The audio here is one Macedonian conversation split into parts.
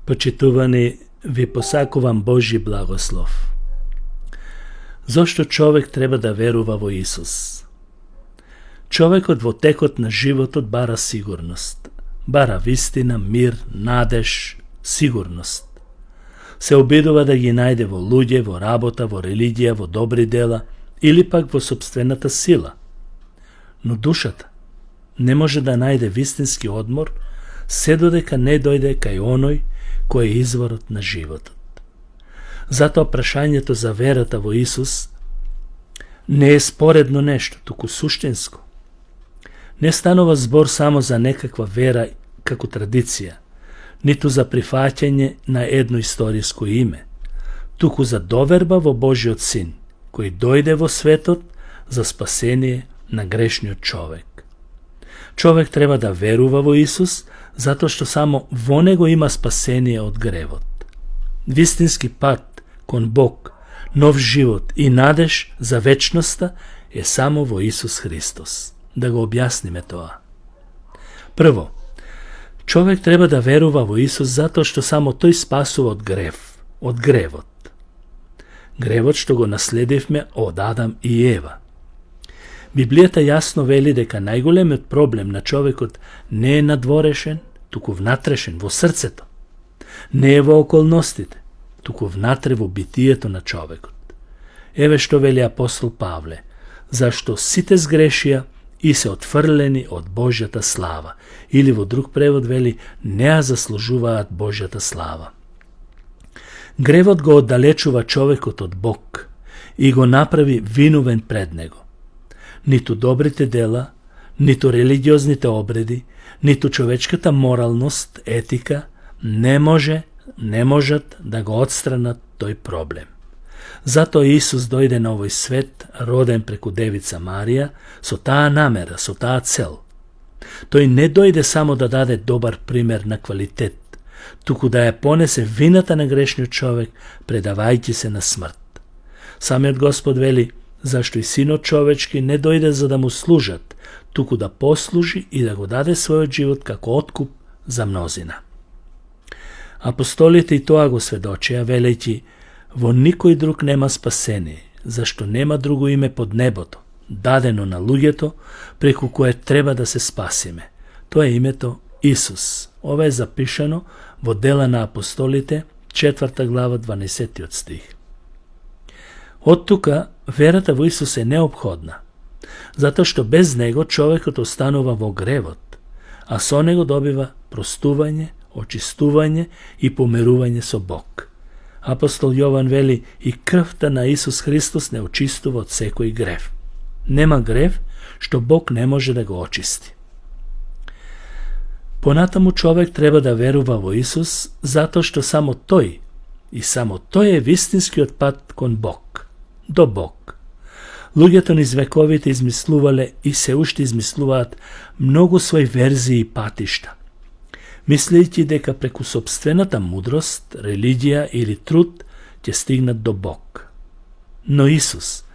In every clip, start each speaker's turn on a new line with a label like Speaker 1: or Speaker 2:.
Speaker 1: Почитувани, ви посакувам Божи благослов. Зошто човек треба да верува во Исус? Човекот во текот на животот бара сигурност. Бара вистина, мир, надеж, сигурност. Се обидува да ги најде во луѓе, во работа, во религија, во добри дела или пак во собствената сила. Но душата не може да најде вистински одмор се додека не дојде кај оној кој е изворот на животот. Затоа прашањето за верата во Исус не е споредно нешто, туку суштинско. Не станува збор само за некаква вера како традиција, ниту за прифаќање на едно историско име, туку за доверба во Божиот Син, кој дојде во светот за спасение на грешниот човек. Човек треба да верува во Исус, затоа што само во него има спасение од гревот. Вистински пат кон Бог, нов живот и надеж за вечноста е само во Исус Христос. Да го објасниме тоа. Прво, човек треба да верува во Исус затоа што само тој спасува од грев, од гревот. Гревот што го наследивме од Адам и Ева. Библијата јасно вели дека најголемиот проблем на човекот не е надворешен, туку внатрешен, во срцето. Не е во околностите, туку внатре во битието на човекот. Еве што вели апостол Павле, зашто сите сгрешија и се отфрлени од Божјата слава, или во друг превод вели, не ја заслужуваат Божјата слава. Гревот го оддалечува човекот од Бог и го направи виновен пред него. Ниту добрите дела, ниту религиозните обреди, ниту човечката моралност, етика, не можат да го отстранат тој проблем. Затоа Исус дојде на овој свет, роден преку девица Марија, со таа намера, со таа цел. Тој не дојде само да даде добар пример на квалитет, туку да ја понесе вината на грешниот човек, предавајќи се на смрт. Самиот Господ вели, зашто и Синот човечки не дојде за да му служат, туку да послужи и да го даде својот живот како откуп за мнозина. Апостолите и тоа го сведочеа, велејќи, во никој друг нема спасение, зашто нема друго име под небото, дадено на луѓето, преку кое треба да се спасиме. Тоа е името Исус. Ова е запишано во Дела на апостолите, 4 глава, 12 стих. Од тука, верата во Исус е неопходна, затоа што без него човекот останува во гревот, а со него добива простување, очистување и помирување со Бог. Апостол Јован вели, и крвта на Исус Христос не очистува од секој грев. Нема грев што Бог не може да го очисти. Понатаму човек треба да верува во Исус, затоа што само тој и само тој е вистинскиот пат кон Бог, до Бог. Луѓето низ вековите измислувале и се уште измислуваат многу своји верзии и патишта, мислејќи дека преку собствената мудрост, религија или труд ќе стигнат до Бог. Но Исус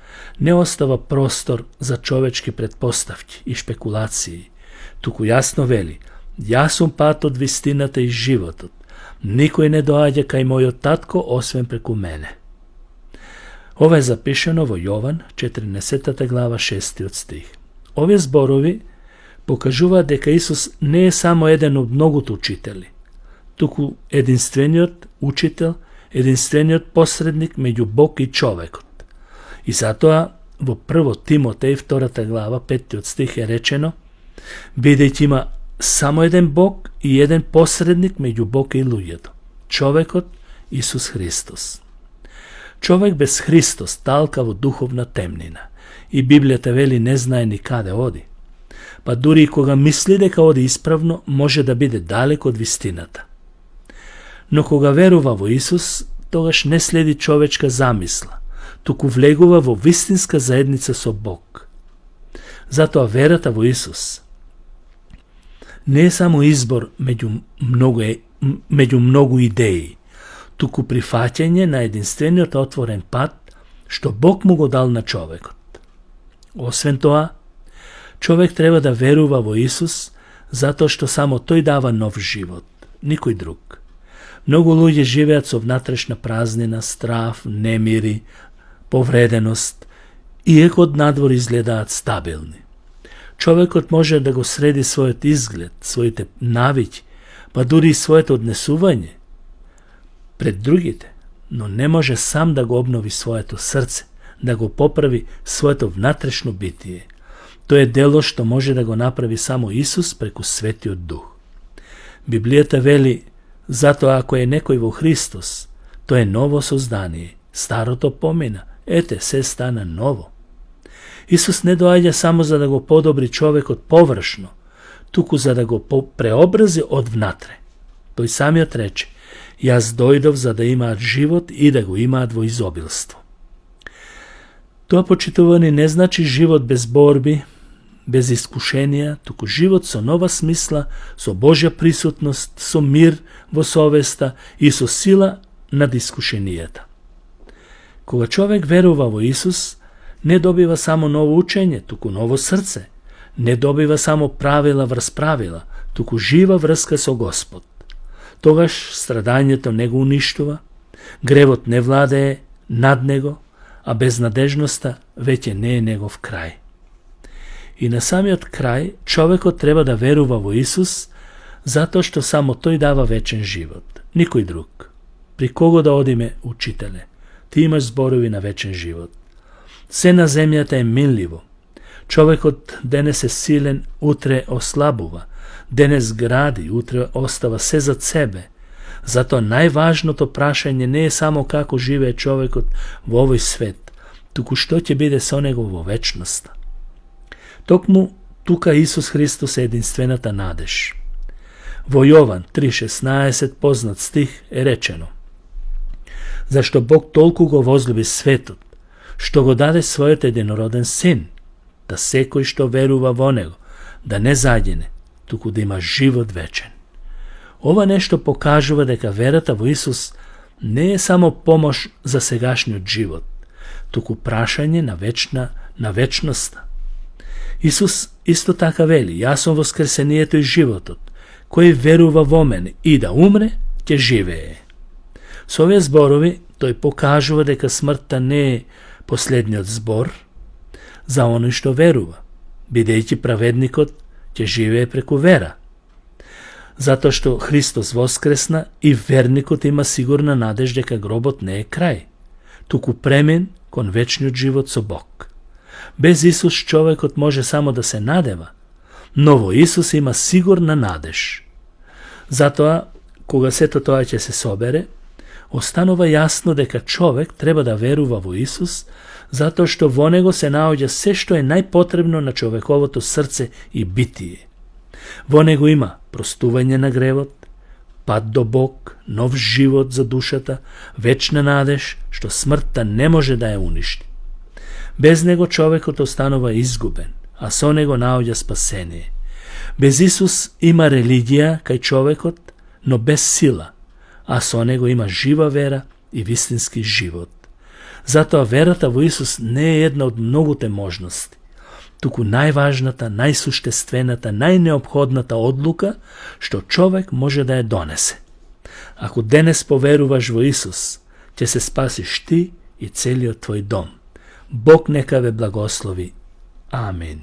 Speaker 1: не остава простор за човечки претпоставки и шпекулации, туку јасно вели, јас сум патот, вистината и животот. Никој не доаѓа кај мојот татко, освен преку мене. Ова е запишано во Јован, 14 глава, 6 стих. Овие зборови покажуваат дека Исус не е само еден од многуто учители, туку единствениот учител, единствениот посредник меѓу Бог и човекот. И затоа во 1 Тимотеј 2 глава 5 стих е речено, бидејќи има само еден Бог и еден посредник меѓу Бог и луѓето, човекот Исус Христос. Човек без Христос талка во духовна темнина и Библијата вели не знае ни каде оди. Па дури и кога мисли дека оди исправно, може да биде далеко од вистината. Но кога верува во Исус, тогаш не следи човечка замисла, туку влегува во вистинска заедница со Бог. Затоа верата во Исус не е само избор меѓу многу идеи, туку прифаќање на единствениот отворен пат што Бог му го дал на човекот. Освен тоа, човек треба да верува во Исус, затоа што само тој дава нов живот, никој друг. Многу луѓе живеат со внатрешна празнина, страф, немири, повреденост, иако од надвор изгледаат стабилни. Човекот може да го среди својот изглед, своите навики, па дури и своето однесување пред другите, но не може сам да го обнови своето срце, да го поправи своето внатрешно битие. Тоа е дело што може да го направи само Исус преку Светиот Дух. Библијата вели: затоа ако е некој во Христос, тоа е ново создание, старото помина, ете, се стана ново. Исус не доаѓа само за да го подобри човекот површно, туку за да го преобрази од внатре. Тој самиот рече: јас дојдов за да имаат живот и да го имаат во изобилство. Тоа, почитувани, не значи живот без борби, без искушенија, туку живот со нова смисла, со Божја присутност, со мир во совеста и со сила над искушенијата. Кога човек верува во Исус, не добива само ново учење, туку ново срце. Не добива само правила врз правила, туку жива врска со Господ. Тогаш страдањето не го уништува, гревот не владее над него, а безнадежноста веќе не е негов крај. И на самиот крај, човекот треба да верува во Исус, затоа што само тој дава вечен живот, никој друг. При кого да одиме, учителе? Ти имаш зборови на вечен живот. Се на земјата е минливо. Човекот денес е силен, утре ослабува. Денес гради, утре остава се зад себе. Затоа најважното прашање не е само како живее човекот во овој свет, туку што ќе биде со него во вечноста. Токму тука Исус Христос е единствената надеж. Во Јован 3:16 познат стих е речено: зашто Бог толку го возлюби светот, што го даде својот единороден син, да секој што верува во него, да не загине, туку да има живот вечен. Ова нешто покажува дека верата во Исус не е само помош за сегашниот живот, туку прашање на вечноста. Исус исто така вели: јас сум воскресението и животот, кој верува во мене и да умре, ќе живее. Со овие зборови тој покажува дека смртта не е последниот збор за оној што верува, бидејќи праведникот ќе живее преку вера. Затоа што Христос воскресна и верникот има сигурна надеж дека гробот не е крај, туку премен кон вечниот живот со Бог. Без Исус човекот може само да се надева, но во Исус има сигурна надеж. Затоа, кога сето тоа ќе се собере, останува јасно дека човек треба да верува во Исус, затоа што во него се наоѓа се што е најпотребно на човековото срце и битие. Во него има простување на гревот, пат до Бог, нов живот за душата, вечна надеж, што смртта не може да ја уништи. Без него човекот останува изгубен, а со него наоѓа спасение. Без Исус има религија кај човекот, но без сила, а со него има жива вера и вистински живот. Затоа верата во Исус не е една од многуте можности, туку најважната, најсуштествената, најнеопходната одлука што човек може да ја донесе. Ако денес поверуваш во Исус, ќе се спасиш ти и целиот твој дом. Бог нека ве благослови. Амин.